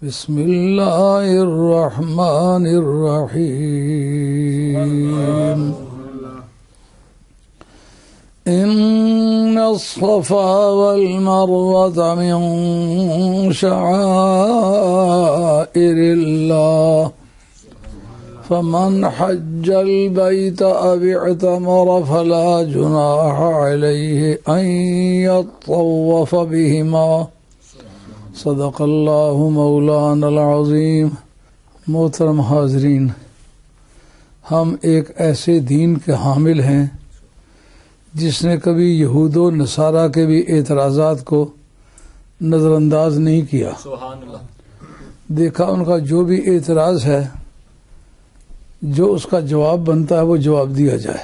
بسم اللہ الرحمن الرحیم ان الصفا والمروة من شعائر اللہ فمن حج البيت أو اعتمر فلا جناح عليه أن يطوف بهما صدق اللہ مولانا العظیم۔ محترم حاضرین، ہم ایک ایسے دین کے حامل ہیں جس نے کبھی یہود و نصارہ کے بھی اعتراضات کو نظر انداز نہیں کیا۔ سبحان اللہ۔ دیکھا ان کا جو بھی اعتراض ہے، جو اس کا جواب بنتا ہے وہ جواب دیا جائے۔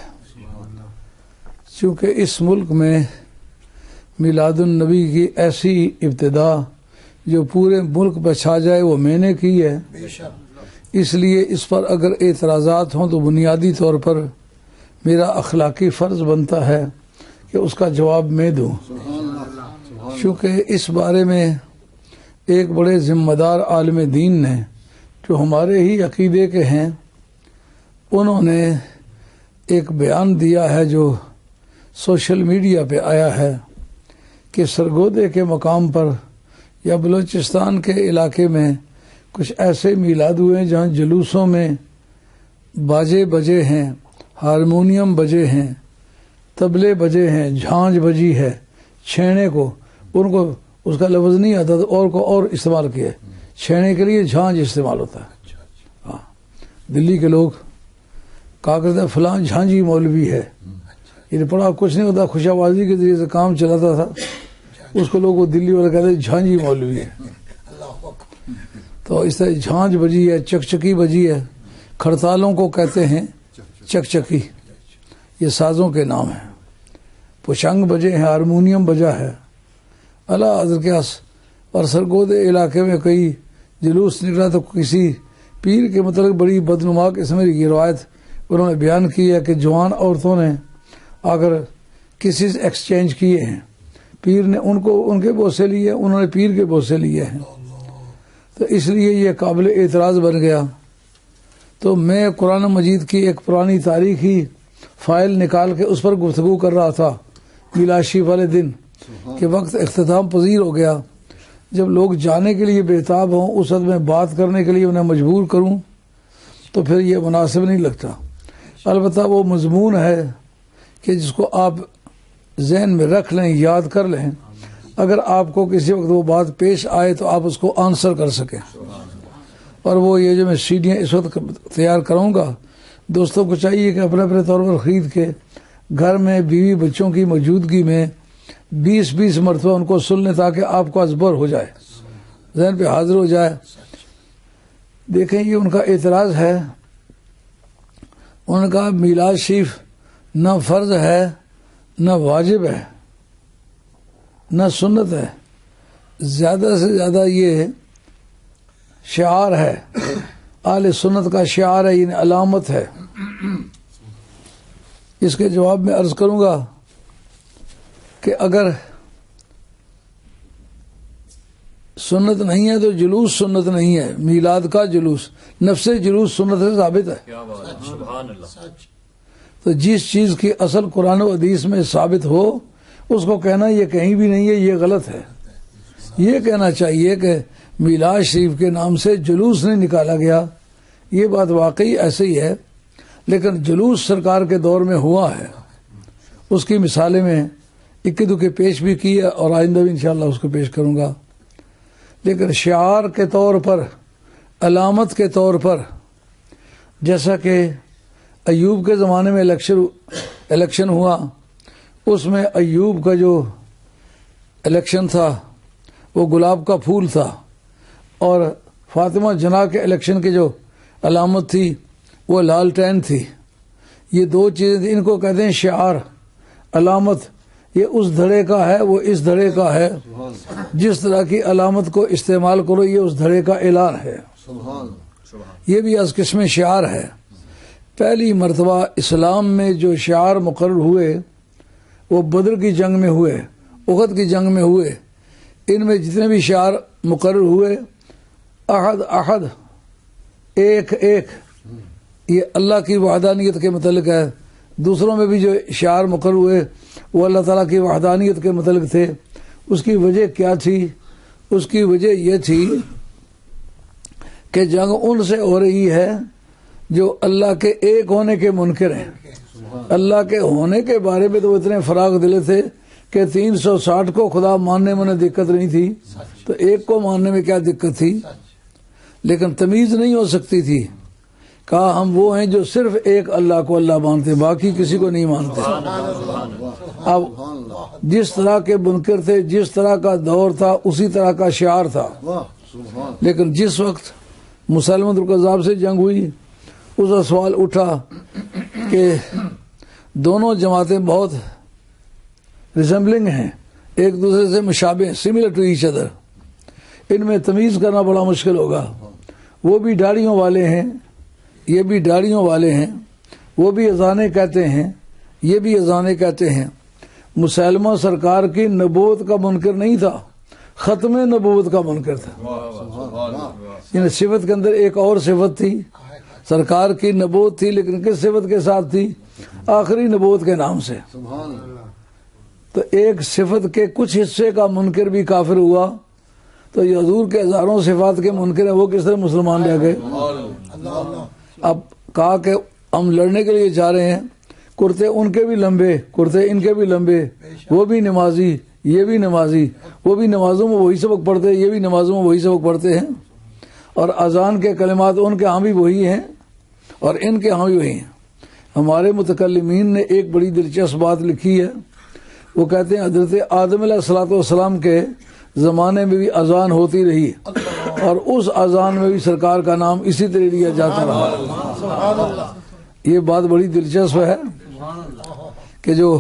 چونکہ اس ملک میں میلاد النبی کی ایسی ابتدا جو پورے ملک پہ چھا جائے وہ میں نے کی ہے، اس لیے اس پر اگر اعتراضات ہوں تو بنیادی طور پر میرا اخلاقی فرض بنتا ہے کہ اس کا جواب میں دوں، چونکہ اس بارے میں ایک بڑے ذمہ دار عالم دین نے جو ہمارے ہی عقیدے کے ہیں، انہوں نے ایک بیان دیا ہے جو سوشل میڈیا پہ آیا ہے کہ سرگودے کے مقام پر یا بلوچستان کے علاقے میں کچھ ایسے میلاد ہوئے ہیں جہاں جلوسوں میں باجے بجے ہیں، ہارمونیم بجے ہیں، طبلے بجے ہیں، جھانجھ بجی ہے، چھینے کو ان کو اس کا لفظ نہیں آتا تو اور کو اور استعمال کیا ہے، چھینے کے لیے جھانجھ استعمال ہوتا ہے۔ ہاں، دلی کے لوگ کہا کرتے ہیں فلاں جھانجھی مولوی ہے، یہ پڑھا کچھ نہیں ہوتا، خوش آوازی کے ذریعے سے کام چلاتا تھا، اس کو لوگ وہ دلی والے کہتے ہیں جھانجھی مولوی ہے۔ تو اس طرح جھانجھ بجی ہے، چکچکی بجی ہے، کھڑتالوں کو کہتے ہیں چکچکی، یہ سازوں کے نام ہیں، پشنگ بجے ہیں، ہارمونیم بجا ہے، اللہ حضرت کے اور سرگودے علاقے میں کئی جلوس نکلا تو کسی پیر کے متعلق بڑی بدنما قسم کی روایت انہوں نے بیان کی ہے کہ جوان عورتوں نے اگر کسی سے ایکسچینج کیے ہیں، پیر نے ان کے بوسے لیے، انہوں نے پیر کے بوسے لیے ہیں، تو اس لیے یہ قابل اعتراض بن گیا۔ تو میں قرآن مجید کی ایک پرانی تاریخی فائل نکال کے اس پر گفتگو کر رہا تھا میلاد شریف والے دن کہ وقت اختتام پذیر ہو گیا، جب لوگ جانے کے لیے بےتاب ہوں اس وقت میں بات کرنے کے لیے انہیں مجبور کروں تو پھر یہ مناسب نہیں لگتا۔ البتہ وہ مضمون ہے کہ جس کو آپ ذہن میں رکھ لیں، یاد کر لیں، اگر آپ کو کسی وقت وہ بات پیش آئے تو آپ اس کو آنسر کر سکیں۔ اور وہ یہ جو میں سیڈیاں اس وقت تیار کروں گا، دوستوں کو چاہیے کہ اپنے اپنے طور پر خرید کے گھر میں بیوی بچوں کی موجودگی میں 20 مرتبہ ان کو سن لیں تاکہ آپ کو ازبر ہو جائے، ذہن پہ حاضر ہو جائے۔ دیکھیں یہ ان کا اعتراض ہے، ان کا میلاد شریف نہ فرض ہے، نہ واجب ہے، نہ سنت ہے، زیادہ سے زیادہ یہ شعار ہے، اہل سنت کا شعار ہے، یعنی علامت ہے۔ اس کے جواب میں عرض کروں گا کہ اگر سنت نہیں ہے تو جلوس سنت نہیں ہے، میلاد کا جلوس، نفس جلوس سنت سے ثابت ہے۔ سبحان اللہ۔ تو جس چیز کی اصل قرآن و حدیث میں ثابت ہو اس کو کہنا یہ کہیں بھی نہیں ہے، یہ غلط ہے۔ یہ کہنا چاہیے کہ میلاد شریف کے نام سے جلوس نہیں نکالا گیا، یہ بات واقعی ایسے ہی ہے، لیکن جلوس سرکار کے دور میں ہوا ہے، اس کی مثالیں میں اکی دکے پیش بھی کی ہے اور آئندہ بھی انشاءاللہ اس کو پیش کروں گا۔ لیکن شعار کے طور پر، علامت کے طور پر، جیسا کہ ایوب کے زمانے میں الیکشن ہوا، اس میں ایوب کا جو الیکشن تھا وہ گلاب کا پھول تھا، اور فاطمہ جناح کے الیکشن کی جو علامت تھی وہ لالٹین تھی۔ یہ دو چیزیں تھیں، ان کو کہتے ہیں شعار، علامت۔ یہ اس دھڑے کا ہے، وہ اس دھڑے کا ہے، جس طرح کی علامت کو استعمال کرو یہ اس دھڑے کا اعلان ہے۔ یہ بھی از قسم شعار ہے۔ پہلی مرتبہ اسلام میں جو شعار مقرر ہوئے وہ بدر کی جنگ میں ہوئے، احد کی جنگ میں ہوئے۔ ان میں جتنے بھی شعار مقرر ہوئے احد احد ایک ایک یہ اللہ کی وحدانیت کے متعلق ہے. دوسروں میں بھی جو شعار مقرر ہوئے وہ اللہ تعالیٰ کی وحدانیت کے متعلق تھے. اس کی وجہ کیا تھی؟ اس کی وجہ یہ تھی کہ جنگ ان سے ہو رہی ہے جو اللہ کے ایک ہونے کے منکر ہیں. اللہ کے ہونے کے بارے میں تو اتنے فراغ دلے تھے کہ 360 کو خدا ماننے میں دقت نہیں تھی تو ایک کو ماننے میں کیا دقت تھی. لیکن تمیز نہیں ہو سکتی تھی. کہا ہم وہ ہیں جو صرف ایک اللہ کو اللہ مانتے، باقی کسی کو نہیں مانتے. اب جس طرح کے منکر تھے، جس طرح کا دور تھا، اسی طرح کا شعار تھا. لیکن جس وقت مسلمۃ الکذاب سے جنگ ہوئی اس کا سوال اٹھا کہ دونوں جماعتیں بہت ریزمبلنگ ہیں، ایک دوسرے سے مشابہ، سملر ٹو ایچ ادر. ان میں تمیز کرنا بڑا مشکل ہوگا. وہ بھی داڑھیوں والے ہیں، یہ بھی داڑھیوں والے ہیں، وہ بھی اذانیں کہتے ہیں، یہ بھی اذانیں کہتے ہیں. مسلمہ سرکار کی نبوت کا منکر نہیں تھا، ختم نبوت کا منکر تھا. یعنی صفت کے اندر ایک اور صفت تھی. سرکار کی نبوت تھی لیکن کس صفت کے ساتھ تھی؟ آخری نبوت کے نام سے. تو ایک صفت کے کچھ حصے کا منکر بھی کافر ہوا تو یہ حضور کے ہزاروں صفات کے منکر ہیں، وہ کس طرح مسلمان رہ گئے؟ اب کہا کہ ہم لڑنے کے لیے جا رہے ہیں، کرتے ان کے بھی لمبے، کرتے ان کے بھی لمبے، وہ بھی نمازی، یہ بھی نمازی، وہ بھی نمازوں میں وہی سبق پڑھتے ہیں، یہ بھی نمازوں میں وہی سبق پڑھتے ہیں، اور اذان کے کلمات ان کے ہاں بھی وہی ہیں اور ان کے ہاں بھی وہی ہیں. ہمارے متکلمین نے ایک بڑی دلچسپ بات لکھی ہے. وہ کہتے ہیں حضرت آدم علیہ الصلوۃ والسلام کے زمانے میں بھی اذان ہوتی رہی اور اس اذان میں بھی سرکار کا نام اسی طرح لیا جاتا رہا. یہ بات بڑی دلچسپ ہے کہ جو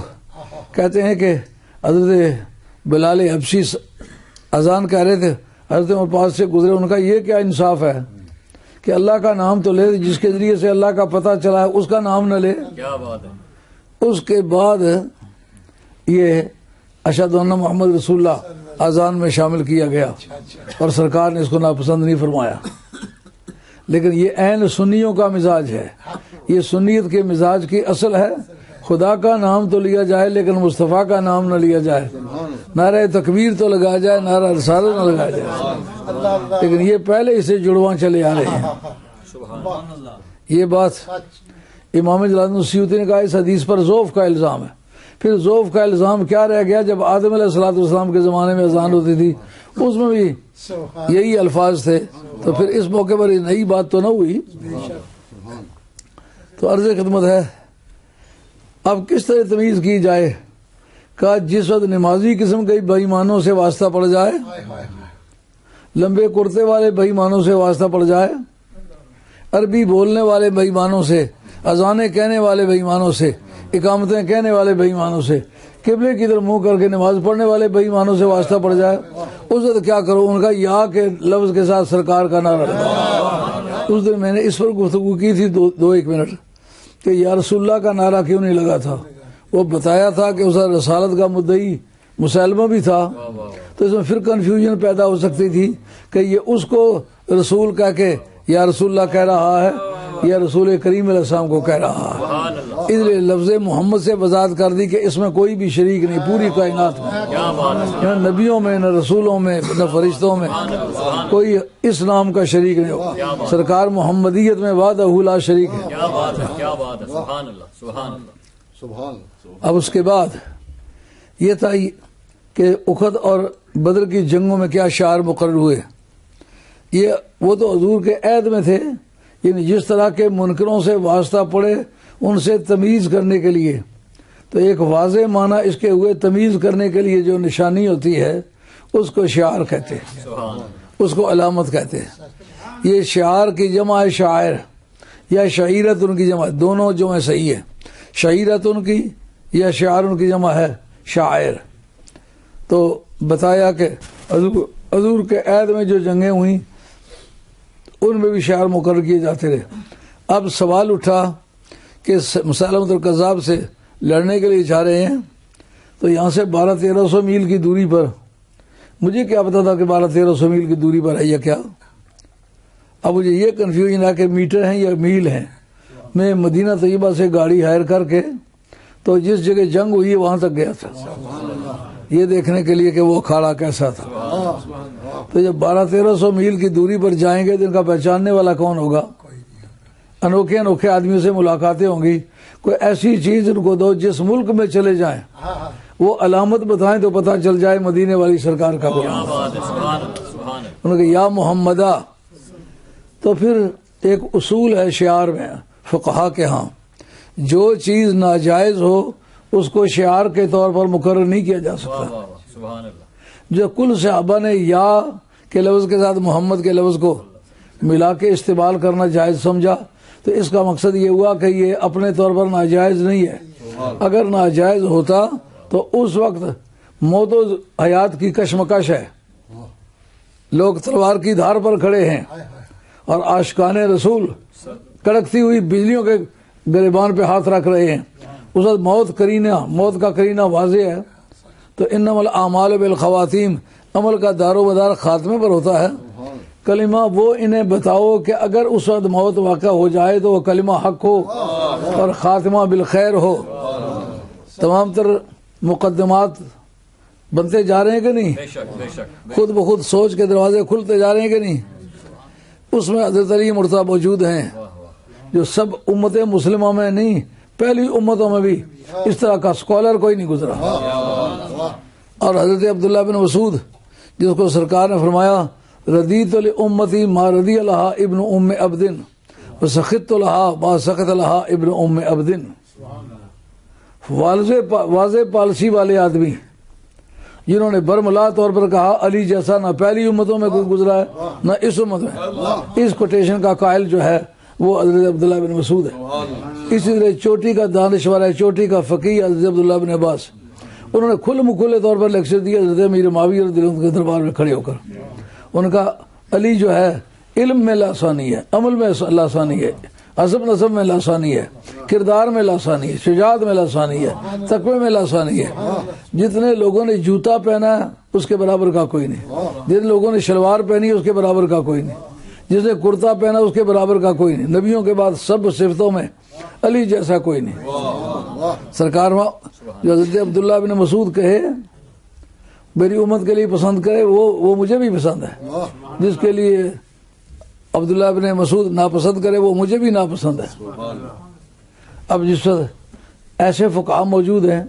کہتے ہیں کہ حضرت بلال حبشی اذان کہہ رہے تھے، حضرت عمر پاس سے گزرے، ان کا یہ کیا انصاف ہے کہ اللہ کا نام تو لے، جس کے ذریعے سے اللہ کا پتہ چلا ہے اس کا نام نہ لے. کیا بات ہے. اس کے بعد یہ اشہد ان محمد رسول اللہ اذان میں شامل کیا گیا اور سرکار نے اس کو ناپسند نہیں فرمایا. لیکن یہ عین سنیوں کا مزاج ہے. یہ سنیت کے مزاج کی اصل ہے. خدا کا نام تو لیا جائے لیکن مصطفیٰ کا نام نہ لیا جائے. نعرہ تکبیر تو لگایا جائے، نعرہ رسالت نہ لگایا جائے. لیکن یہ پہلے اسے جڑواں چلے آ رہے ہیں. یہ بات امام جلال الدین سیوطی نے کہا اس حدیث پر ذوف کا الزام ہے. پھر ذوف کا الزام کیا رہ گیا؟ جب آدم علیہ الصلوۃ والسلام کے زمانے میں اذان ہوتی تھی اس میں بھی یہی الفاظ تھے، تو پھر اس موقع پر نئی بات تو نہ ہوئی. تو عرض خدمت ہے اب کس طرح تمیز کی جائے. کہا جس وقت نمازی قسم کے بے ایمانوں سے واسطہ پڑ جائے، لمبے کرتے والے بے ایمانوں سے واسطہ پڑ جائے، عربی بولنے والے بے ایمانوں سے، اذانیں کہنے والے بے ایمانوں سے، اقامتیں کہنے والے بے ایمانوں سے، قبلے کی طرف منہ کر کے نماز پڑھنے والے بے ایمانوں سے واسطہ پڑ جائے، اس وقت کیا کرو؟ ان کا یا کے لفظ کے ساتھ سرکار کا نعرہ لگا. اس دن میں نے اس پر گفتگو کی تھی 2-1 منٹ کہ یا رسول اللہ کا نعرہ کیوں نہیں لگا تھا. وہ بتایا تھا کہ اس رسالت کا مدعی مسلمہ بھی تھا، تو اس میں پھر کنفیوژن پیدا ہو سکتی تھی کہ یہ اس کو رسول کہہ کے یا رسول اللہ کہہ رہا ہے یا رسول کریم علیہ السلام کو کہہ رہا ہے. اس لیے لفظ محمد سے وضاحت کر دی کہ اس میں کوئی بھی شریک نہیں. پوری کائنات میں نہ نبیوں میں، نہ رسولوں میں، نہ فرشتوں میں کوئی اس نام کا شریک نہیں ہو. سرکار محمدیت میں وحدہ لا شریک ہے. اب اس کے بعد یہ تھا کہ احد اور بدر کی جنگوں میں کیا شعار مقرر ہوئے. یہ وہ تو حضور کے عہد میں تھے، یعنی جس طرح کے منکروں سے واسطہ پڑے ان سے تمیز کرنے کے لیے. تو ایک واضح معنی اس کے ہوئے تمیز کرنے کے لیے جو نشانی ہوتی ہے اس کو شعار کہتے ہیں، اس کو علامت کہتے ہیں. یہ شعار کی جمع ہے شاعر یا شعیرت، ان کی جمع، دونوں جمع صحیح ہے. شعیرت ان کی یا شعار ان کی جمع ہے شاعر. تو بتایا کہ حضور کے عہد میں جو جنگیں ہوئیں ان میں بھی شعار مقرر کیے جاتے رہے. اب سوال اٹھا کہ مسلمۃ الکذاب سے لڑنے کے لیے جا رہے ہیں تو یہاں سے 1200-1300 میل کی دوری پر، مجھے کیا پتا تھا کہ 1200-1300 میل کی دوری پر ہے یا کیا، اب مجھے یہ کنفیوژن ہے کہ میٹر ہیں یا میل ہیں. میں مدینہ طیبہ سے گاڑی ہائر کر کے تو جس جگہ جنگ ہوئی ہے وہاں تک گیا تھا یہ دیکھنے کے لیے کہ وہ اکھاڑا کیسا تھا. تو جب 1200-1300 میل کی دوری پر جائیں گے تو ان کا پہچاننے والا کون ہوگا؟ انوکھے انوکھے آدمیوں سے ملاقاتیں ہوں گی. کوئی ایسی چیز ان کو دو جس ملک میں چلے جائیں وہ علامت بتائیں تو پتہ چل جائے مدینے والی سرکار کا غلام. انہوں نے کہا یا محمدہ. تو پھر ایک اصول ہے شعار میں فقہا کے ہاں، جو چیز ناجائز ہو اس کو شعار کے طور پر مقرر نہیں کیا جا سکتا. جو کل صحابہ نے یا کے لفظ کے ساتھ محمد کے لفظ کو ملا کے استعمال کرنا جائز سمجھا تو اس کا مقصد یہ ہوا کہ یہ اپنے طور پر ناجائز نہیں ہے. اگر ناجائز ہوتا تو اس وقت موت و حیات کی کشمکش ہے، لوگ تلوار کی دھار پر کھڑے ہیں اور عاشقان رسول کڑکتی ہوئی بجلیوں کے گریبان پہ ہاتھ رکھ رہے ہیں. اس وقت موت کا کرینہ واضح ہے. تو انما الاعمال بالخواتیم، عمل کا دار و مدار خاتمے پر ہوتا ہے. کلمہ وہ انہیں بتاؤ کہ اگر اس وقت موت واقع ہو جائے تو وہ کلمہ حق ہو اور خاتمہ بالخیر ہو. تمام تر مقدمات بنتے جا رہے ہیں کہ نہیں؟ خود بخود سوچ کے دروازے کھلتے جا رہے ہیں کہ نہیں؟ اس میں حضرت علی مرتضیٰ موجود ہیں جو سب امت مسلمہ میں نہیں پہلی امتوں میں بھی اس طرح کا اسکالر کوئی نہیں گزرا. اور حضرت عبداللہ بن مسعود جس کو سرکار نے فرمایا ردیت لامتی ما رضی لہا ابن ام عبد وسخط لہا ما سخط لہا ابن ام عبد. واضح پالیسی والے آدمی جنہوں نے برملا طور پر کہا علی جیسا نہ پہلی امتوں میں کوئی گزرا ہے نہ اس امت میں. اس کوٹیشن کا قائل جو ہے وہ حضرت عبداللہ بن مسعود ہے. اسی طرح چوٹی کا دانشور ہے، چوٹی کا فقیہ حضرت عبداللہ بن عباس. انہوں نے کھلے طور پر لیکچر دیا حضرت امیر معاویہ رضی اللہ عنہ کے دربار میں کھڑے ہو کر. ان کا علی جو ہے علم میں لاسانی ہے، عمل میں لاسانی ہے، عزم نصب میں لاسانی ہے، کردار میں لاسانی ہے، شجاعت میں لاسانی ہے، تقوی میں لاسانی ہے. جتنے لوگوں نے جوتا پہنا ہے اس کے برابر کا کوئی نہیں، جن لوگوں نے شلوار پہنی اس کے برابر کا کوئی نہیں، جس نے کرتا پہنا اس کے برابر کا کوئی نہیں. نبیوں کے بعد سب صفتوں میں علی جیسا کوئی نہیں. سرکار جو حضرت عبداللہ بن مسعود کہے میری امت کے لیے پسند کرے وہ مجھے بھی پسند ہے، جس کے لیے عبداللہ بن مسعود ناپسند کرے وہ مجھے بھی ناپسند ہے. اب جس وقت ایسے فقہا موجود ہیں،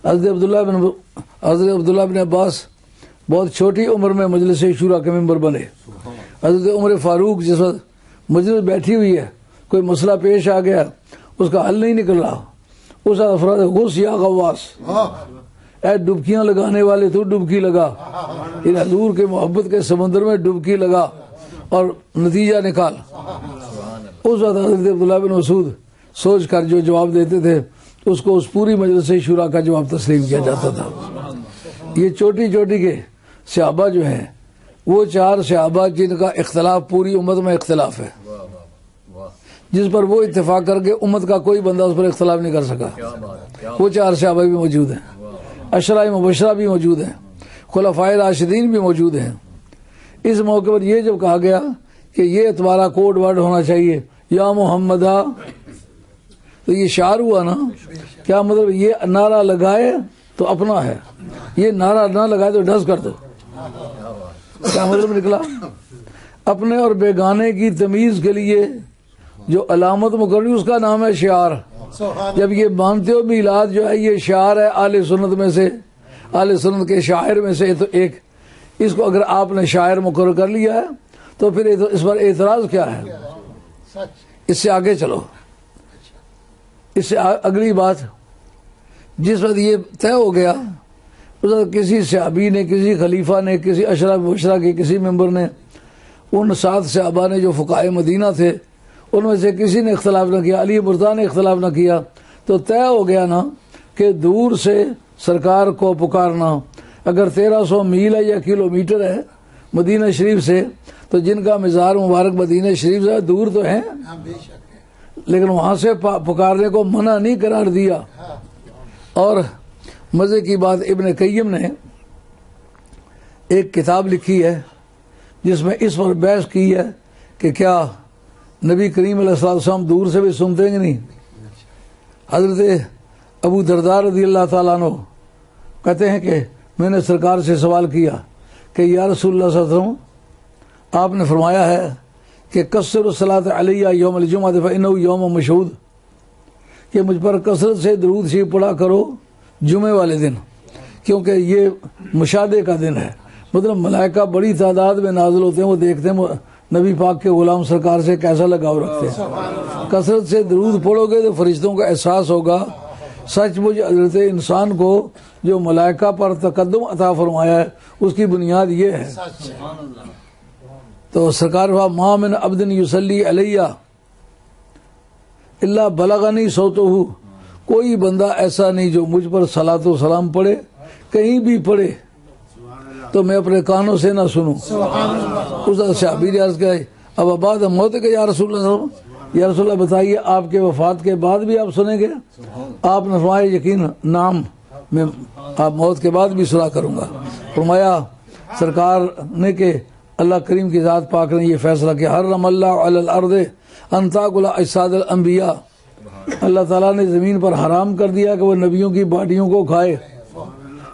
حضرت عبداللہ بن عباس بہت چھوٹی عمر میں مجلس شورا کے ممبر بنے. حضرت عمر فاروق جس وقت مجلس بیٹھی ہوئی ہے کوئی مسئلہ پیش آ گیا اس کا حل نہیں نکل رہا، اس وقت افراد غوث یا غواص، اے ڈبکیاں لگانے والے تو ڈبکی لگا، ان حضور کے محبت کے سمندر میں ڈبکی لگا اور نتیجہ نکال. اس وقت حضرت عبداللہ بن مسعود سوچ کر جو جواب دیتے تھے اس کو اس پوری مجلس شورا کا جواب تسلیم کیا جاتا تھا. یہ چوٹی کے صحابہ جو ہیں وہ 4 صحابہ جن کا اختلاف پوری امت میں اختلاف ہے، جس پر وہ اتفاق کر کے امت کا کوئی بندہ اس پر اختلاف نہیں کر سکا. وہ 4 صحابہ بھی موجود ہیں، عشرہ مبشرہ بھی موجود ہیں، خلفائے راشدین بھی موجود ہیں. اس موقع پر یہ جب کہا گیا کہ یہ تمہارا کوڈ ورڈ ہونا چاہیے یا محمدہ، تو یہ شعار ہوا نا. کیا مطلب یہ نعرہ لگائے تو اپنا ہے، یہ نعرہ نہ لگائے تو ڈس کر دو. کیا مطلب نکلا؟ اپنے اور بیگانے کی تمیز کے لیے جو علامت مقرری اس کا نام ہے شعار. جب یہ مانتے ہو میلاد جو ہے یہ شعار ہے اہل سنت میں سے، اہل سنت کے شاعر میں سے تو ایک. اس کو اگر آپ نے شاعر مقرر کر لیا ہے تو پھر اس پر اعتراض کیا ہے؟ اس سے آگے چلو. اس سے اگلی بات، جس وقت یہ طے ہو گیا اس وقت کسی صحابی نے، کسی خلیفہ نے، کسی عشرہ مبشرہ کے کسی ممبر نے، ان 7 صحابہ نے جو فقہائے مدینہ تھے ان میں سے کسی نے اختلاف نہ کیا، علی مرتضیٰ نے اختلاف نہ کیا. تو طے ہو گیا نا کہ دور سے سرکار کو پکارنا. اگر 1300 میل ہے یا کلومیٹر ہے مدینہ شریف سے تو جن کا مزار مبارک مدینہ شریف سے دور تو ہیں لیکن وہاں سے پکارنے کو منع نہیں قرار دیا. اور مزے کی بات ابن قیم نے ایک کتاب لکھی ہے جس میں اس پر بحث کی ہے کہ کیا نبی کریم علیہ السلام دور سے بھی سنتے ہیں نہیں؟ حضرت ابو درداء رضی اللہ تعالیٰ عنہ کہتے ہیں کہ میں نے سرکار سے سوال کیا کہ یا رسول اللہ صلی اللہ علیہ وسلم، آپ نے فرمایا ہے کہ کثر الصلاۃ علیہ یوم الجمعہ فانہ یوم مشہود، کہ مجھ پر کثرت سے درود شریف پڑھا کرو جمعے والے دن، کیونکہ یہ مشاہدے کا دن ہے، مطلب ملائکہ بڑی تعداد میں نازل ہوتے ہیں، وہ دیکھتے ہیں نبی پاک کے غلام سرکار سے کیسا لگاؤ رکھتے ہیں۔ کثرت سے درود پڑھو گے تو فرشتوں کا احساس ہوگا سچ مجھ حضرت انسان کو جو ملائکہ پر تقدم عطا فرمایا ہے اس کی بنیاد یہ ہے۔ تو سرکار ما من عبد یصلی علیہ الا بلغنی صوتہ، کوئی بندہ ایسا نہیں جو مجھ پر صلاۃ و سلام پڑھے، کہیں بھی پڑھے تو میں اپنے کانوں سے نہ سنوں۔ اس صحابی نے عرض کیا اب بعد موت کے یا رسول اللہ، یا رسول اللہ بتائیے آپ کے وفات کے بعد بھی آپ سنیں گے؟ آپ نے فرمایا یقین نام، میں آپ موت کے بعد بھی سنا کروں گا۔ فرمایا سرکار نے کہ اللہ کریم کی ذات پاک نے یہ فیصلہ کیا، حرم اللہ علی الارض ان تاکل اجساد الانبیاء، اللہ تعالیٰ نے زمین پر حرام کر دیا کہ وہ نبیوں کی باڈیوں کو کھائے۔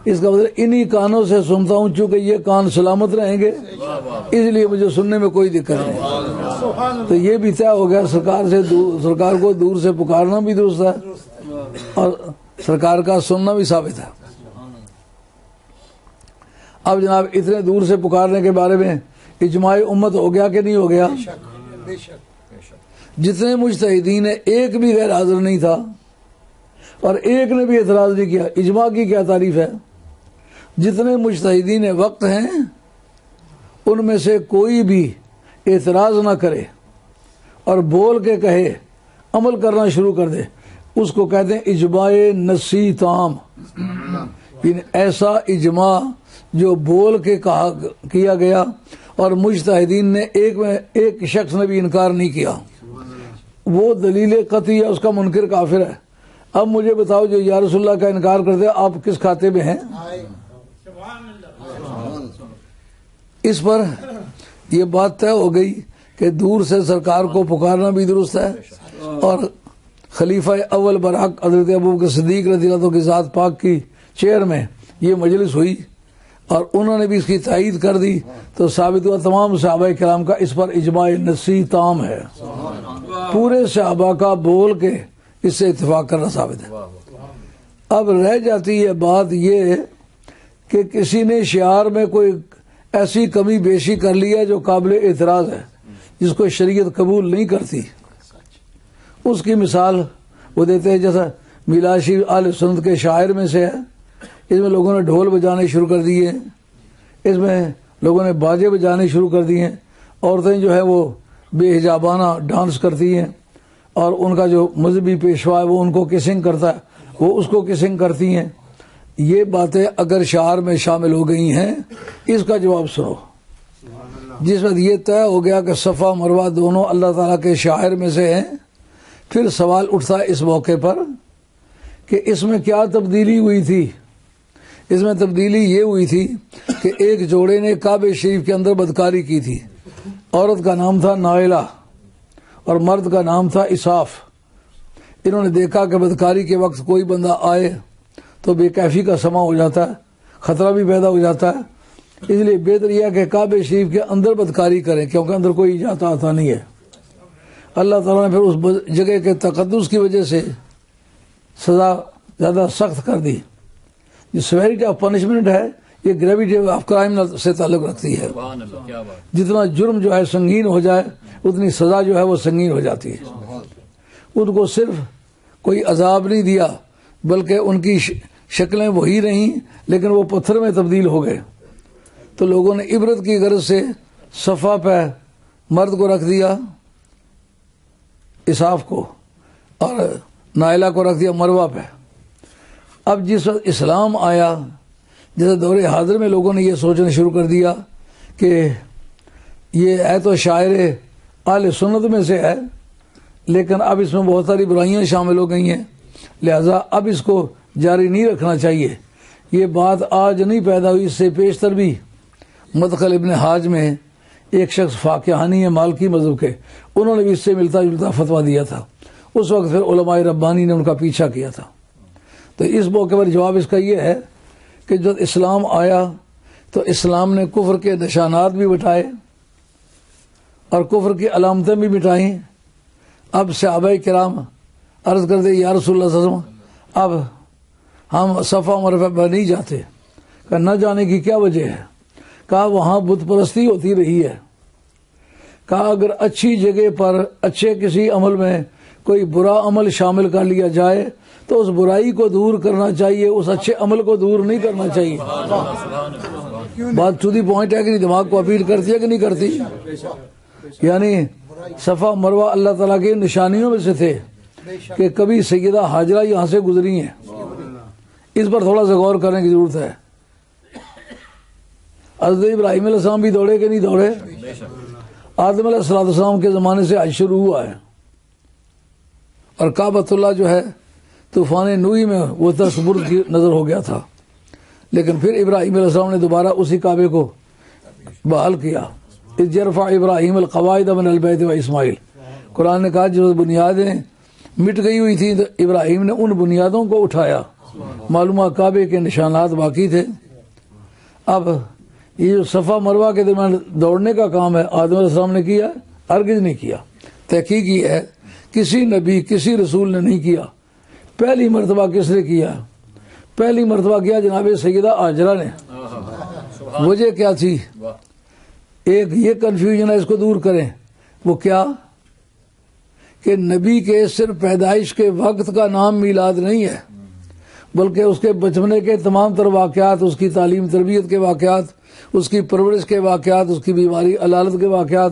اس کا مطلب انہی کانوں سے سنتا ہوں، چونکہ یہ کان سلامت رہیں گے اس لیے مجھے سننے میں کوئی دقت نہیں۔ تو یہ بھی طے ہو گیا سرکار کو دور سے پکارنا بھی درست ہے اور سرکار کا سننا بھی ثابت ہے۔ اب جناب اتنے دور سے پکارنے کے بارے میں اجماع امت ہو گیا کہ نہیں ہو گیا؟ جتنے مجتہدین ہیں ایک بھی غیر حاضر نہیں تھا اور ایک نے بھی اعتراض نہیں کیا، اجماع کی کیا تعریف ہے؟ جتنے مجتہدین وقت ہیں ان میں سے کوئی بھی اعتراض نہ کرے اور بول کے کہے، عمل کرنا شروع کر دے، اس کو کہتے ہیں اجماع نصی تام، یعنی ایسا اجماع جو بول کے کیا گیا اور مجتہدین نے ایک شخص نے بھی انکار نہیں کیا، وہ دلیل قطعی ہے، اس کا منکر کافر ہے۔ اب مجھے بتاؤ جو یا رسول اللہ کا انکار کرتے ہیں آپ کس کھاتے میں ہیں؟ اس پر یہ بات طے ہو گئی کہ دور سے سرکار کو پکارنا بھی درست ہے، اور خلیفہ اول برحق حضرت ابوبکر صدیق رضی اللہ عنہ کی ذات پاک کی چیئر میں یہ مجلس ہوئی اور انہوں نے بھی اس کی تائید کر دی، تو ثابت ہوا تمام صحابہ کرام کا اس پر اجماع نصی تام ہے، پورے صحابہ کا بول کے اس سے اتفاق کرنا ثابت ہے۔ اب رہ جاتی ہے بات یہ کہ کسی نے شعار میں کوئی ایسی کمی بیشی کر لی ہے جو قابل اعتراض ہے، جس کو شریعت قبول نہیں کرتی، اس کی مثال وہ دیتے ہیں جیسا میلاد شریف اہل سنت کے شاعر میں سے ہے، اس میں لوگوں نے ڈھول بجانے شروع کر دیے، اس میں لوگوں نے باجے بجانے شروع کر دیے، عورتیں جو ہے وہ بے حجابانہ ڈانس کرتی ہیں اور ان کا جو مذہبی پیشوا ہے وہ ان کو کسنگ کرتا ہے، وہ اس کو کسنگ کرتی ہیں۔ یہ باتیں اگر شعار میں شامل ہو گئی ہیں اس کا جواب سنو۔ جس وقت یہ طے ہو گیا کہ صفا مروہ دونوں اللہ تعالیٰ کے شاعر میں سے ہیں، پھر سوال اٹھتا ہے اس موقع پر کہ اس میں کیا تبدیلی ہوئی تھی؟ اس میں تبدیلی یہ ہوئی تھی کہ ایک جوڑے نے کعبہ شریف کے اندر بدکاری کی تھی، عورت کا نام تھا نائلہ اور مرد کا نام تھا اساف۔ انہوں نے دیکھا کہ بدکاری کے وقت کوئی بندہ آئے تو بے کیفی کا سما ہو جاتا ہے، خطرہ بھی پیدا ہو جاتا ہے، اس لیے بہتر یہ کہ کعبہ شریف کے اندر بدکاری کریں کیونکہ اندر کوئی جاتا آتا نہیں ہے۔ اللہ تعالیٰ نے پھر اس جگہ کے تقدس کی وجہ سے سزا زیادہ سخت کر دی۔ یہ سیویرٹی آف پنشمنٹ ہے، یہ گریویٹی آف کرائم سے تعلق رکھتی ہے۔ جتنا جرم جو ہے سنگین ہو جائے اتنی سزا جو ہے وہ سنگین ہو جاتی ہے۔ ان کو صرف کوئی عذاب نہیں دیا بلکہ ان کی شکلیں وہی رہیں لیکن وہ پتھر میں تبدیل ہو گئے۔ تو لوگوں نے عبرت کی غرض سے صفا پہ مرد کو رکھ دیا، اساف کو، اور نائلہ کو رکھ دیا مروہ پہ۔ اب جس وقت اسلام آیا، جیسے دور حاضر میں لوگوں نے یہ سوچنا شروع کر دیا کہ یہ ہے تو شاعر اہل سنت میں سے ہے لیکن اب اس میں بہت ساری برائیاں شامل ہو گئی ہیں، لہذا اب اس کو جاری نہیں رکھنا چاہیے۔ یہ بات آج نہیں پیدا ہوئی، اس سے پیشتر بھی مدخل ابن حاج میں ایک شخص فاقیہانی ہے مالکی مذہب کے، انہوں نے بھی اس سے ملتا جلتا فتویٰ دیا تھا. اس وقت پھر علماء ربانی نے ان کا پیچھا کیا تھا. تو اس موقع پر جواب اس کا یہ ہے کہ جب اسلام آیا تو اسلام نے کفر کے نشانات بھی مٹائے اور کفر کی علامتیں بھی مٹائیں. اب صحابہ کرام عرض کرتے یا رسول اللہ صلی اللہ علیہ وسلم اب ہم صفا مرفع پر نہیں جاتے. کہ نہ جانے کی کیا وجہ ہے؟ کہا وہاں بت پرستی ہوتی رہی ہے. کہا اگر اچھی جگہ پر اچھے کسی عمل میں کوئی برا عمل شامل کر لیا جائے تو اس برائی کو دور کرنا چاہیے، اس اچھے عمل کو دور نہیں کرنا چاہیے. بات ٹو دی پوائنٹ ہے کہ نہیں؟ دماغ کو اپیل کرتی ہے کہ نہیں کرتی؟ یعنی صفا مروہ اللہ تعالیٰ کی نشانیوں میں سے تھے کہ کبھی سیدہ حاجرہ یہاں سے گزری ہیں. اس پر تھوڑا سا غور کرنے کی ضرورت ہے. حضرت ابراہیم علیہ السلام بھی دوڑے کہ نہیں دوڑے؟ آدم علیہ السلام کے زمانے سے حج شروع ہوا ہے اور کعبۃ اللہ جو ہے طوفان نوح میں وہ تصور کی نظر ہو گیا تھا، لیکن پھر ابراہیم علیہ السلام نے دوبارہ اسی کعبے کو بحال کیا. اذ یرفع ابراہیم القواعد من البیت و اسماعیل. قرآن نے کہا جو بنیادیں مٹ گئی ہوئی تھیں تو ابراہیم نے ان بنیادوں کو اٹھایا. معلومہ کعبے کے نشانات باقی تھے. اب یہ جو صفا مروہ کے درمیان دوڑنے کا کام ہے آدم علیہ السلام نے کیا؟ ہرگز نہیں کیا. تحقیق یہ ہے کسی نبی کسی رسول نے نہیں کیا. پہلی مرتبہ کس نے کیا؟ پہلی مرتبہ کیا جناب سیدہ حاجرہ نے. وجہ کیا تھی؟ ایک یہ کنفیوژن ہے، اس کو دور کریں. وہ کیا کہ نبی کے صرف پیدائش کے وقت کا نام میلاد نہیں ہے، بلکہ اس کے بچپنے کے تمام تر واقعات، اس کی تعلیم تربیت کے واقعات، اس کی پرورش کے واقعات، اس کی بیماری علالت کے واقعات،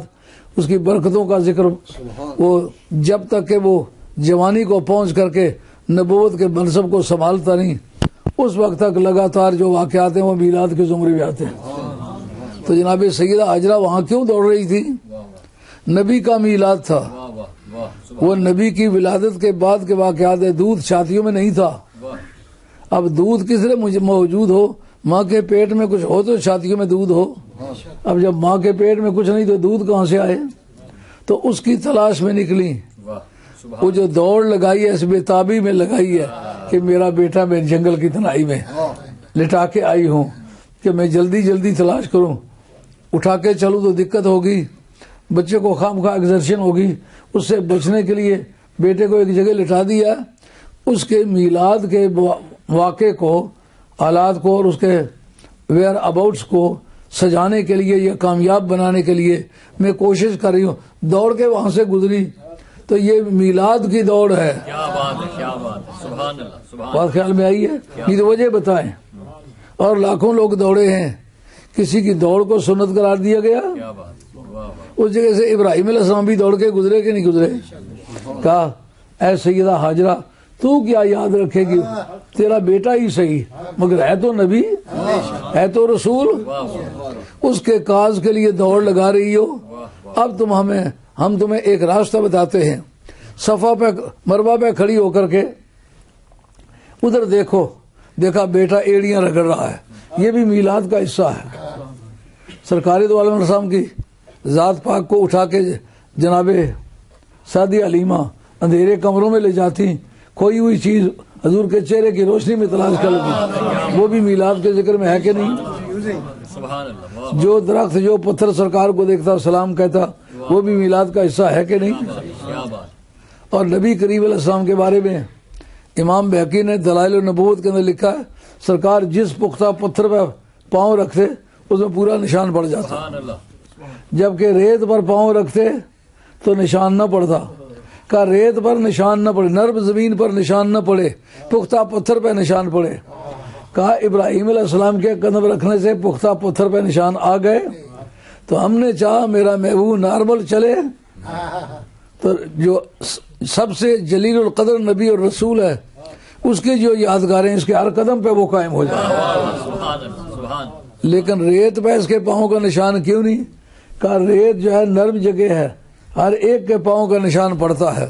اس کی برکتوں کا ذکر. وہ جب تک کہ وہ جوانی کو پہنچ کر کے نبوت کے منصب کو سنبھالتا نہیں، اس وقت تک لگاتار جو واقعات ہیں وہ میلاد کے زمرے میں آتے ہیں. تو جناب سیدہ حاجرہ وہاں کیوں دوڑ رہی تھی؟ نبی کا میلاد تھا. وہ نبی کی ولادت کے بعد کے واقعات ہے. دودھ چھاتیوں میں نہیں تھا. اب دودھ کس طرح موجود ہو؟ ماں کے پیٹ میں کچھ ہو تو چھاتیوں میں دودھ ہو. اب جب ماں کے پیٹ میں کچھ نہیں تو دودھ کہاں سے آئے؟ تو اس کی تلاش میں نکلی. وہ جو دوڑ لگائی ہے اس بےتابی میں لگائی ہے کہ میرا بیٹا میں جنگل کی تنہائی میں لٹا کے آئی ہوں کہ میں جلدی جلدی تلاش کروں. اٹھا کے چلوں تو دقت ہوگی، بچے کو خام خواہ ایگزرشن ہوگی. اس سے بچنے کے لیے بیٹے کو ایک جگہ لٹا دیا. اس کے میلاد کے واقعے کو، حالات کو اور اس کے ویئر اباؤٹس کو سجانے کے لیے یا کامیاب بنانے کے لیے میں کوشش کر رہی ہوں. دوڑ کے وہاں سے گزری تو یہ میلاد کی دوڑ ہے. کیا بات ہے، کیا بات ہے، سبحان اللہ، سبحان بات خیال میں آئی ہے؟ یہ تو وجہ بتائیں. اور لاکھوں لوگ دوڑے ہیں، کسی کی دوڑ کو سنت قرار دیا گیا؟ کیا بات، واہ واہ. اس جگہ سے ابراہیم علیہ السلام بھی دوڑ کے گزرے کہ نہیں گزرے؟ کہا اے سیدہ حاجرہ تو کیا یاد رکھے گی، تیرا بیٹا ہی صحیح مگر ہے تو نبی، ہے تو رسول. اس کے کاز کے لیے دوڑ لگا رہی ہو. اب ہم تمہیں ایک راستہ بتاتے ہیں. صفا پہ مروہ پہ کھڑی ہو کر کے ادھر دیکھا بیٹا ایڑیاں رگڑ رہا ہے. یہ بھی میلاد کا حصہ ہے. سرکار دو عالم السلام کی ذات پاک کو اٹھا کے جناب سعدیہ حلیمہ اندھیرے کمروں میں لے جاتی، کھوئی ہوئی چیز حضور کے چہرے کی روشنی میں تلاش کر لیتی. وہ بھی میلاد کے ذکر میں ہے کہ نہیں؟ سبحان اللہ، واہ. جو درخت جو پتھر سرکار کو دیکھتا سلام کہتا، وہ بھی میلاد کا حصہ ہے کہ نہیں؟ کیا بات. اور نبی کریم علیہ السلام کے بارے میں امام بہقی نے دلائل النبوت کے اندر لکھا ہے سرکار جس پختہ پتھر پہ پاؤں رکھتے اس میں پورا نشان پڑ جاتا، سبحان اللہ. جبکہ ریت پر پاؤں رکھتے تو نشان نہ پڑتا. کا ریت پر نشان نہ پڑے، نرم زمین پر نشان نہ پڑے، پختہ پتھر پہ نشان پڑے. کہا ابراہیم علیہ السلام کے قدم رکھنے سے پختہ پتھر پہ نشان آ گئے تو ہم نے چاہا میرا محبوب نارمل چلے تو جو سب سے جلیل القدر نبی اور رسول ہے اس کی جو یادگاریں اس کے ہر قدم پہ وہ قائم ہو جائیں. سبحان اللہ، سبحان. لیکن ریت پہ اس کے پاؤں کا نشان کیوں نہیں؟ کہا ریت جو ہے نرم جگہ ہے، ہر ایک کے پاؤں کا نشان پڑتا ہے،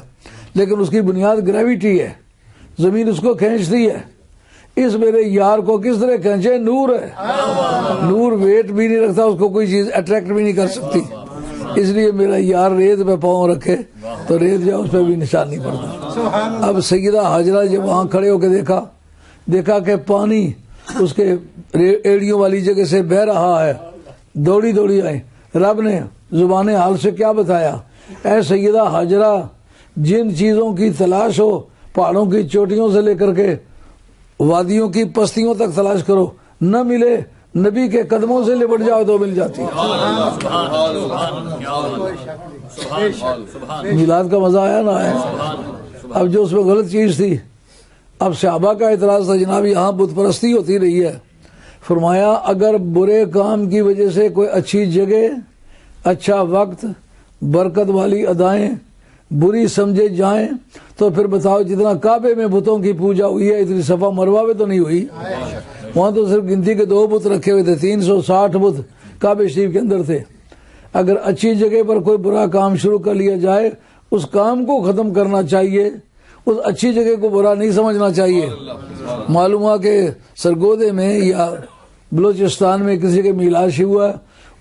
لیکن اس کی بنیاد گریویٹی ہے، زمین اس کو کھینچتی ہے. اس میرے یار کو کس طرح کھینچے؟ نور ہے، نور ویٹ بھی نہیں رکھتا، اس کو کوئی چیز اٹریکٹ بھی نہیں کر سکتی، اس لیے میرا یار ریت پہ پاؤں رکھے تو ریت جائے اس پہ بھی نشان نہیں پڑتا۔ اب سیدہ حاجرہ جب وہاں کھڑے ہو کے دیکھا کہ پانی اس کے ایڑیوں والی جگہ سے بہ رہا ہے، دوڑی آئے، رب نے زبان حال سے کیا بتایا؟ اے سیدہ حاجرہ، جن چیزوں کی تلاش ہو پہاڑوں کی چوٹیوں سے لے کر کے وادیوں کی پستیوں تک تلاش کرو، نہ ملے نبی کے قدموں سے لپٹ جاؤ تو مل جاتی ہے۔ میلاد کا مزہ آیا نہ آیا؟ اب جو اس میں غلط چیز تھی، اب صحابہ کا اعتراض تھا جناب یہاں بت پرستی ہوتی رہی ہے، فرمایا اگر برے کام کی وجہ سے کوئی اچھی جگہ، اچھا وقت، برکت والی ادائیں بری سمجھے جائیں تو پھر بتاؤ جتنا کعبے میں بتوں کی پوجا ہوئی ہے اتنی صفا مروہ میں تو نہیں ہوئی، وہاں تو صرف گنتی کے 2 بت رکھے ہوئے تھے، 360 بت کعبے شریف کے اندر تھے۔ اگر اچھی جگہ پر کوئی برا کام شروع کر لیا جائے اس کام کو ختم کرنا چاہیے، اس اچھی جگہ کو برا نہیں سمجھنا چاہیے۔ معلوم ہوا کہ سرگودے میں یا بلوچستان میں کسی کے میلاد ہوا،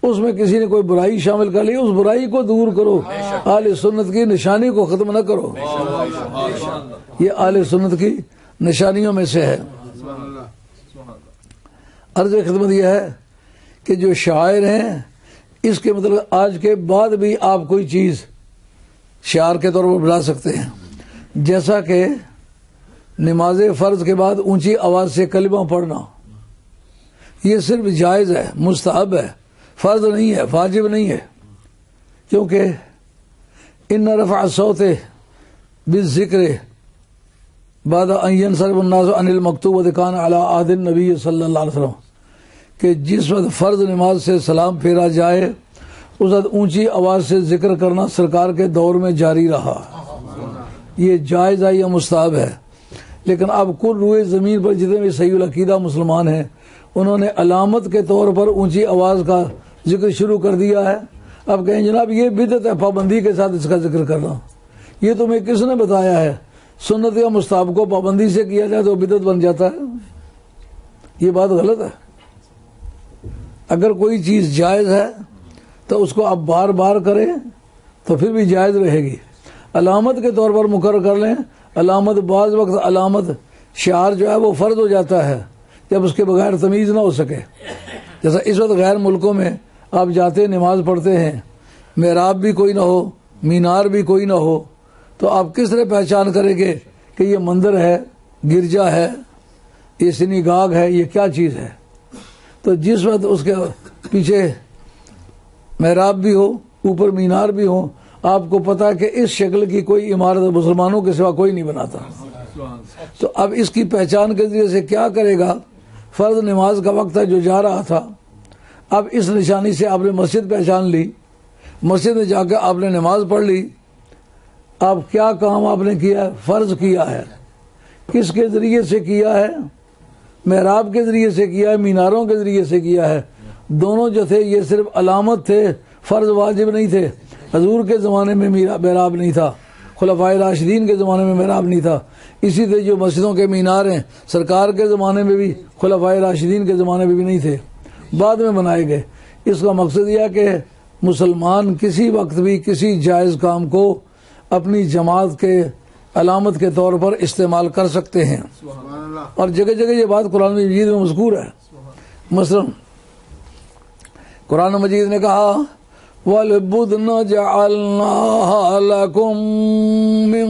اس میں کسی نے کوئی برائی شامل کر لی، اس برائی کو دور کرو، اہل سنت کی نشانی کو ختم نہ کرو، یہ اہل سنت کی نشانیوں میں سے ہے۔ عرض خدمت یہ ہے کہ جو شاعر ہیں اس کے مطلب آج کے بعد بھی آپ کوئی چیز شعار کے طور پر بنا سکتے ہیں، جیسا کہ نماز فرض کے بعد اونچی آواز سے کلمہ پڑھنا، یہ صرف جائز ہے، مستحب ہے، فرض نہیں ہے، واجب نہیں ہے، کیونکہ ان رفع الصوت بالذکر بعد ان ينصرف الناس عن المکتوبۃ کان علی عہد النبی صلی اللہ علیہ وسلم، کہ جس وقت فرض نماز سے سلام پھیرا جائے اس وقت اونچی آواز سے ذکر کرنا سرکار کے دور میں جاری رہا، یہ جائز ہے یا مستحب ہے۔ لیکن اب کل روئے زمین پر جتنے بھی صحیح العقیدہ مسلمان ہیں انہوں نے علامت کے طور پر اونچی آواز کا ذکر شروع کر دیا ہے۔ اب کہیں جناب یہ بدعت ہے پابندی کے ساتھ اس کا ذکر کرنا، یہ تمہیں کس نے بتایا ہے؟ سنت یا مستحب کو پابندی سے کیا جائے تو بدعت بن جاتا ہے، یہ بات غلط ہے۔ اگر کوئی چیز جائز ہے تو اس کو آپ بار بار کریں تو پھر بھی جائز رہے گی۔ علامت کے طور پر مقرر کر لیں، علامت بعض وقت علامت شعار جو ہے وہ فرض ہو جاتا ہے جب اس کے بغیر تمیز نہ ہو سکے، جیسا اس وقت غیر ملکوں میں آپ جاتے ہیں نماز پڑھتے ہیں، محراب بھی کوئی نہ ہو، مینار بھی کوئی نہ ہو، تو آپ کس طرح پہچان کریں گے کہ یہ مندر ہے، گرجا ہے، یہ سنیگاگ ہے، یہ کیا چیز ہے؟ تو جس وقت اس کے پیچھے محراب بھی ہو، اوپر مینار بھی ہو، آپ کو پتا کہ اس شکل کی کوئی عمارت مسلمانوں کے سوا کوئی نہیں بناتا، تو اب اس کی پہچان کے ذریعے سے کیا کرے گا؟ فرض نماز کا وقت ہے جو جا رہا تھا، اب اس نشانی سے آپ نے مسجد پہچان لی، مسجد میں جا کے آپ نے نماز پڑھ لی، اب کیا کام آپ نے کیا ہے؟ فرض کیا ہے۔ کس کے ذریعے سے کیا ہے؟ محراب کے ذریعے سے کیا ہے، میناروں کے ذریعے سے کیا ہے۔ دونوں جو تھے یہ صرف علامت تھے، فرض واجب نہیں تھے۔ حضور کے زمانے میں محراب نہیں تھا، خلفائے راشدین کے زمانے میں محراب نہیں تھا، اسی طرح جو مسجدوں کے مینار ہیں سرکار کے زمانے میں بھی، خلفائے راشدین کے زمانے میں بھی نہیں تھے، بعد میں بنائے گئے۔ اس کا مقصد یہ ہے کہ مسلمان کسی وقت بھی کسی جائز کام کو اپنی جماعت کے علامت کے طور پر استعمال کر سکتے ہیں، اور جگہ جگہ یہ بات قرآن مجید میں مذکور ہے۔ مثلا قرآن مجید نے کہا وَالْبُدْنَ جَعَلْنَاهَا لَكُم مِّن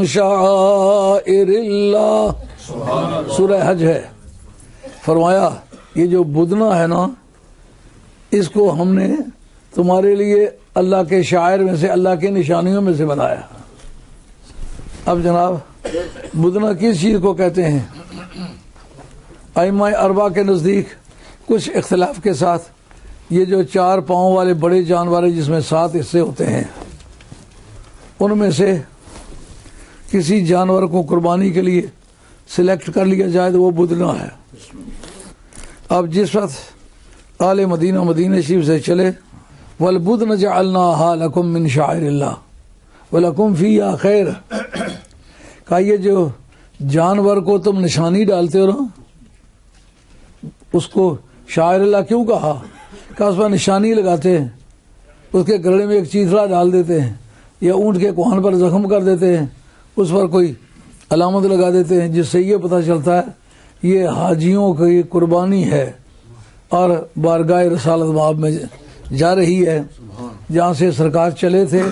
شَعَائِرِ اللَّهِ، سورہ حج ہے۔ فرمایا یہ جو بدنہ ہے نا، اس کو ہم نے تمہارے لیے اللہ کے شاعر میں سے، اللہ کے نشانیوں میں سے بنایا۔ اب جناب بدنہ کس چیز کو کہتے ہیں؟ ائمہ اربعہ کے نزدیک کچھ اختلاف کے ساتھ یہ جو 4 پاؤں والے بڑے جانور ہیں جس میں 7 حصے ہوتے ہیں، ان میں سے کسی جانور کو قربانی کے لیے سلیکٹ کر لیا جائے تو وہ بدنہ ہے۔ اب جس وقت آل مدینہ مدینہ شریف سے چلے، وَالْبُدْنَ جَعَلْنَاهَا لَكُم مِّن شَعَائِرِ اللَّهِ وَلَكُمْ فِيهَا خَيْرٌ، کہا یہ جو جانور کو تم نشانی ڈالتے ہو نا، اس کو شاعر اللہ کیوں کہا کہ اس پر نشانی لگاتے ہیں، اس کے گلے میں ایک چیتڑا ڈال دیتے ہیں یا اونٹ کے کوہن پر زخم کر دیتے ہیں، اس پر کوئی علامت لگا دیتے ہیں، جس سے یہ پتہ چلتا ہے یہ حاجیوں کی قربانی ہے اور بارگاہ رسالت مآب میں جا رہی ہے، جہاں سے سرکار چلے تھے،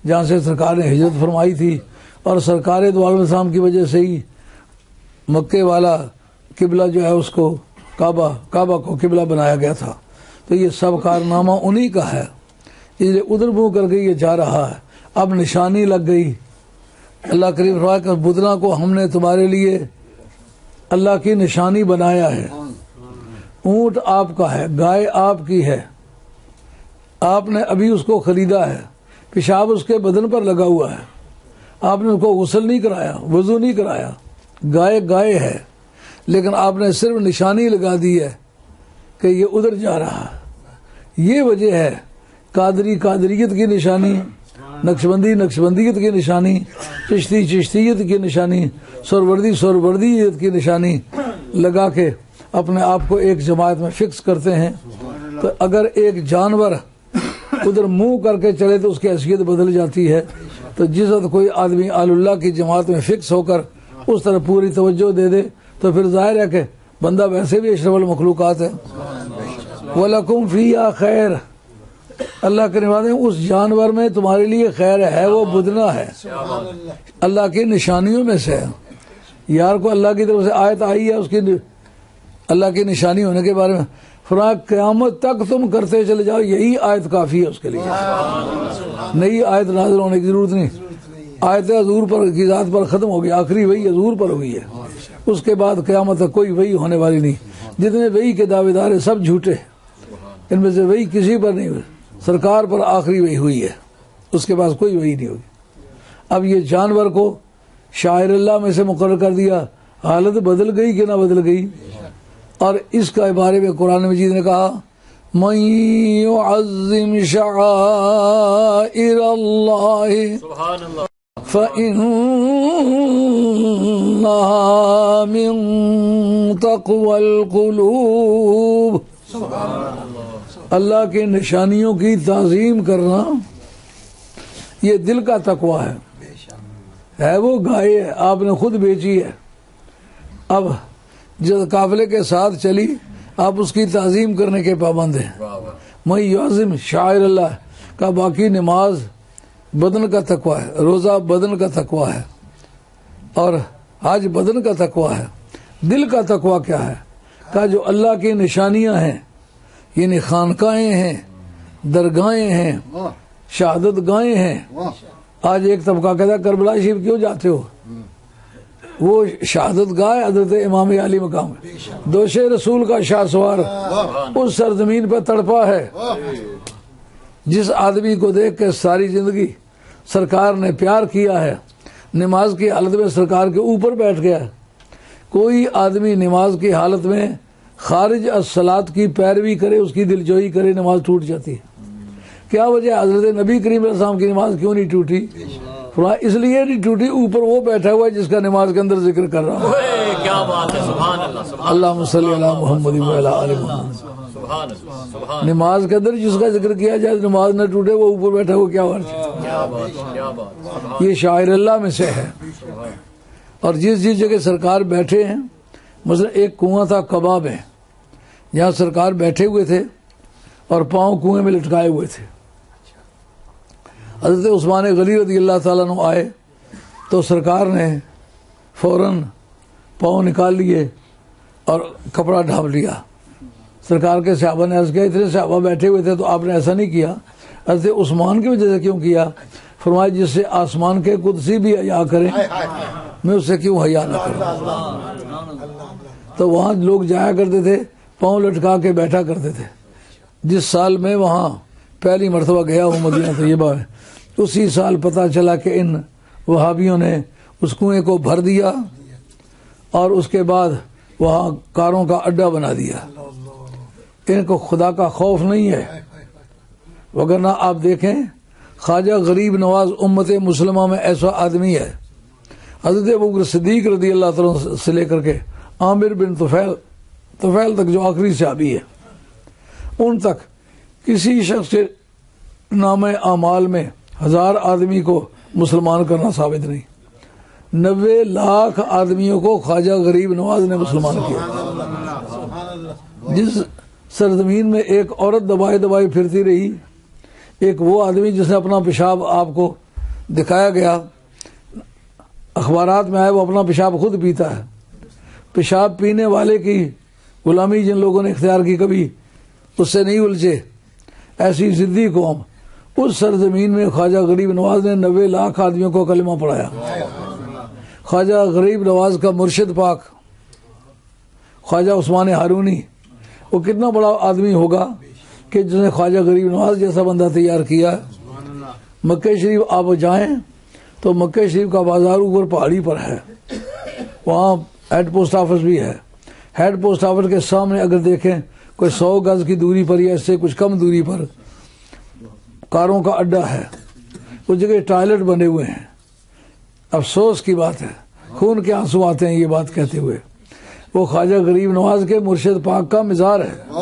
جہاں سے سرکار نے ہجرت فرمائی تھی، اور سرکار دو عالم السلام کی وجہ سے ہی مکے والا قبلہ جو ہے اس کو کعبہ کو قبلہ بنایا گیا تھا۔ تو یہ سب کارنامہ انہی کا ہے، اس لیے ادھر منہ کر کے یہ جا رہا ہے۔ اب نشانی لگ گئی، اللہ کریم فرمایا کہ بدنا کو ہم نے تمہارے لیے اللہ کی نشانی بنایا ہے۔ اونٹ آپ کا ہے، گائے آپ کی ہے، آپ نے ابھی اس کو خریدا ہے، پیشاب اس کے بدن پر لگا ہوا ہے، آپ نے اس کو غسل نہیں کرایا، وضو نہیں کرایا، گائے ہے، لیکن آپ نے صرف نشانی لگا دی ہے کہ یہ ادھر جا رہا ہے۔ یہ وجہ ہے قادری قادریت کی نشانی، نقشبندی نقشبندیت کی نشانی، چشتی چشتیت کی نشانی، سہروردی سہروردیت کی نشانی لگا کے اپنے آپ کو ایک جماعت میں فکس کرتے ہیں۔ تو اگر ایک جانور ادھر منہ کر کے چلے تو اس کی حیثیت بدل جاتی ہے، تو جس وقت کوئی آدمی آل اللہ کی جماعت میں فکس ہو کر اس طرح پوری توجہ دے دے تو پھر ظاہر ہے کہ بندہ ویسے بھی اشرف المخلوقات ہے۔ وَلَكُمْ فِيهَا خیر، اللہ کے نوازے اس جانور میں تمہارے لیے خیر ہے، وہ بدنا ہے، اللہ کی نشانیوں میں سے ہے۔ یار کو اللہ کی طرف سے آیت آئی ہے اس کی اللہ کی نشانی ہونے کے بارے میں، فرمایا قیامت تک تم کرتے چلے جاؤ، یہی آیت کافی ہے اس کے لیے، نئی آیت نازل ہونے کی ضرورت نہیں۔ آیت حضور پر کی ذات پر ختم ہو گئی، آخری وحی حضور پر ہوئی ہے، اس کے بعد قیامت تک کوئی وحی ہونے والی نہیں۔ جتنے وحی کے دعوے دار ہیں سب جھوٹے، ان میں سے وحی کسی پر نہیں ہوئی، سرکار پر آخری وحی ہوئی ہے، اس کے بعد کوئی وحی نہیں ہوئی۔ اب یہ جانور کو شاعر اللہ میں سے مقرر کر دیا، حالت بدل گئی کہ نہ بدل گئی؟ اور اس کے بارے میں قرآن مجید نے کہا مَن يُعَظِّمْ شَعَائِرَ اللَّهِ سبحان اللہ، فَإِنَّهَا مِن تَقْوَى الْقُلُوبِ۔ اللہ کے نشانیوں کی تعظیم کرنا یہ دل کا تقویٰ ہے، وہ گائے ہے، آپ نے خود بیچی ہے، اب جس قافلے کے ساتھ چلی آپ اس کی تعظیم کرنے کے پابند ہیں۔ میں یعظم شاعر اللہ کا، باقی نماز بدن کا تقویٰ ہے، روزہ بدن کا تقویٰ ہے، اور حج بدن کا تقویٰ ہے۔ دل کا تقویٰ کیا ہے؟ کہ جو اللہ کی نشانیاں ہیں، یعنی خانقاہیں ہیں، درگاہیں ہیں، شہادت گاہیں ہیں۔ آج ایک طبقہ کہتا ہے کربلا شریف کیوں جاتے ہو؟ وہ شہادت گاہ حضرت امام علی مقام، دوش رسول کا شاہ سوار اس سرزمین پہ تڑپا ہے، جس آدمی کو دیکھ کے ساری زندگی سرکار نے پیار کیا ہے، نماز کی حالت میں سرکار کے اوپر بیٹھ گیا۔ کوئی آدمی نماز کی حالت میں خارج الصلاۃ کی پیروی کرے، اس کی دلجوئی کرے، نماز ٹوٹ جاتی ہے۔ کیا وجہ؟ حضرت نبی کریم علیہ السلام کی نماز کیوں نہیں ٹوٹی؟ اس لیے نہیں ٹوٹی، اوپر وہ بیٹھا ہوا ہے جس کا نماز کے اندر ذکر کر رہا ہے۔ کیا بات ہے، سبحان اللہ، اللہم صلی علی محمد وعلی آل محمد۔ سبحان اللہ، سبحان نماز کے اندر جس کا ذکر کیا جائے نماز نہ ٹوٹے، وہ اوپر بیٹھا ہوا کیا بات ہے؟ کیا بات، کیا بات، یہ شاعر اللہ میں سے ہے۔ اور جس جگہ سرکار بیٹھے ہیں، مثلا ایک کنواں تھا قبا میں، جہاں سرکار بیٹھے ہوئے تھے اور پاؤں کنویں میں لٹکائے ہوئے تھے۔ حضرت عثمان غنی رضی اللہ تعالیٰ عنہ آئے تو سرکار نے فوراً پاؤں نکال لیے اور کپڑا ڈھانپ لیا۔ سرکار کے صحابہ نے عرض کیا اتنے صحابہ بیٹھے ہوئے تھے تو آپ نے ایسا نہیں کیا، حضرت عثمان کی وجہ سے کیوں کیا؟ فرمایا جس سے آسمان کے قدسی بھی حیا کریں میں اس سے کیوں حیا نہ کروں؟ تو وہاں لوگ جایا کرتے تھے، پاؤں لٹکا کے بیٹھا کرتے تھے۔ جس سال میں وہاں پہلی مرتبہ گیا ہوں مدینہ طیبہ میں، اسی سال پتہ چلا کہ ان وہابیوں نے اس کنویں کو بھر دیا اور اس کے بعد وہاں کاروں کا اڈا بنا دیا۔ ان کو خدا کا خوف نہیں ہے، وگرنہ آپ دیکھیں خواجہ غریب نواز امت مسلمہ میں ایسا آدمی ہے، حضرت ابوبکر صدیق رضی اللہ تعالیٰ سے لے کر کے عامر بن طفیل تک جو آخری صحابی ہے، ان تک کسی شخص کے نام اعمال میں 1000 آدمی کو مسلمان کرنا ثابت نہیں۔ 90 لاکھ آدمیوں کو خواجہ غریب نواز نے مسلمان کیا۔ جس سرزمین میں ایک عورت دبائے دبائے پھرتی رہی، ایک وہ آدمی جس نے اپنا پیشاب آپ کو دکھایا گیا، اخبارات میں آئے، وہ اپنا پیشاب خود پیتا ہے۔ پیشاب پینے والے کی غلامی جن لوگوں نے اختیار کی، کبھی اس سے نہیں الجھے، ایسی ضدی قوم، اس سرزمین میں خواجہ غریب نواز نے 90 لاکھ آدمیوں کو کلمہ پڑھایا۔ خواجہ غریب نواز کا مرشد پاک خواجہ عثمان ہارونی، وہ کتنا بڑا آدمی ہوگا کہ جس نے خواجہ غریب نواز جیسا بندہ تیار کیا۔ مکہ شریف آپ جائیں تو مکہ شریف کا بازار اوپر پہاڑی پر ہے، وہاں ہیڈ پوسٹ آفس بھی ہے۔ ہیڈ پوسٹ آفس کے سامنے اگر دیکھیں کوئی 100 گز کی دوری پر یا اس سے کچھ کم دوری پر کاروں کا اڈا ہے، اس جگہ ٹوائلٹ بنے ہوئے ہیں۔ افسوس کی بات ہے، خون کے آنسو آتے ہیں یہ بات کہتے ہوئے۔ وہ خواجہ غریب نواز کے مرشد پاک کا مزار ہے،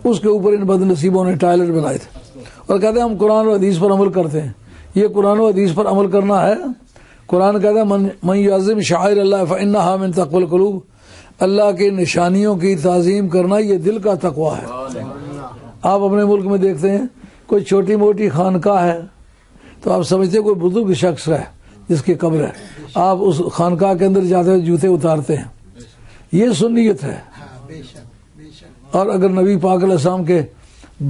اس کے اوپر ان بد نصیبوں نے ٹوائلٹ بنائے تھے اور کہتے ہیں ہم قرآن و حدیث پر عمل کرتے ہیں۔ یہ قرآن و حدیث پر عمل کرنا ہے؟ قرآن کہتا ہے من یعظم شعائر اللہ فإنہا من تقوی القلوب، اللہ کی نشانیوں کی تعظیم کرنا یہ دل کا تقوی ہے۔ آپ اپنے ملک میں دیکھتے ہیں کوئی چھوٹی موٹی خانقاہ ہے تو آپ سمجھتے ہیں کوئی بزرگ شخص ہے جس کی قبر ہے، آپ اس خانقاہ کے اندر جاتے ہوئے جوتے اتارتے ہیں، یہ سنیت ہے۔ اور اگر نبی پاک علیہ السلام کے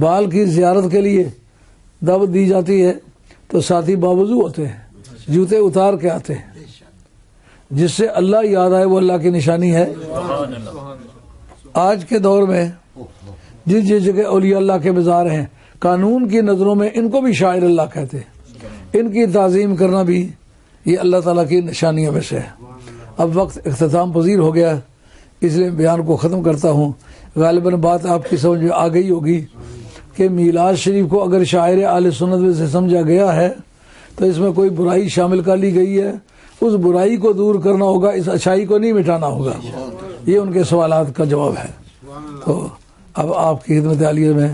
بال کی زیارت کے لیے دعوت دی جاتی ہے تو ساتھی باوضو ہوتے ہیں، جوتے اتار کے آتے ہیں، جس سے اللہ یاد آئے وہ اللہ کی نشانی ہے۔ آج کے دور میں جس جگہ اولیاء اللہ کے مزار ہیں، قانون کی نظروں میں ان کو بھی شاعر اللہ کہتے ہیں، ان کی تعظیم کرنا بھی یہ اللہ تعالیٰ کی نشانیوں میں سے ہے۔ اب وقت اختتام پذیر ہو گیا، اس لیے بیان کو ختم کرتا ہوں۔ غالباً بات آپ کی سمجھ میں آ گئی ہوگی کہ میلاد شریف کو اگر شاعر اہل سنت میں سے سمجھا گیا ہے تو اس میں کوئی برائی شامل کر لی گئی ہے، اس برائی کو دور کرنا ہوگا، اس اچھائی کو نہیں مٹانا ہوگا۔ یہ ان کے سوالات کا جواب ہے۔ تو اب آپ کی خدمت عالیہ میں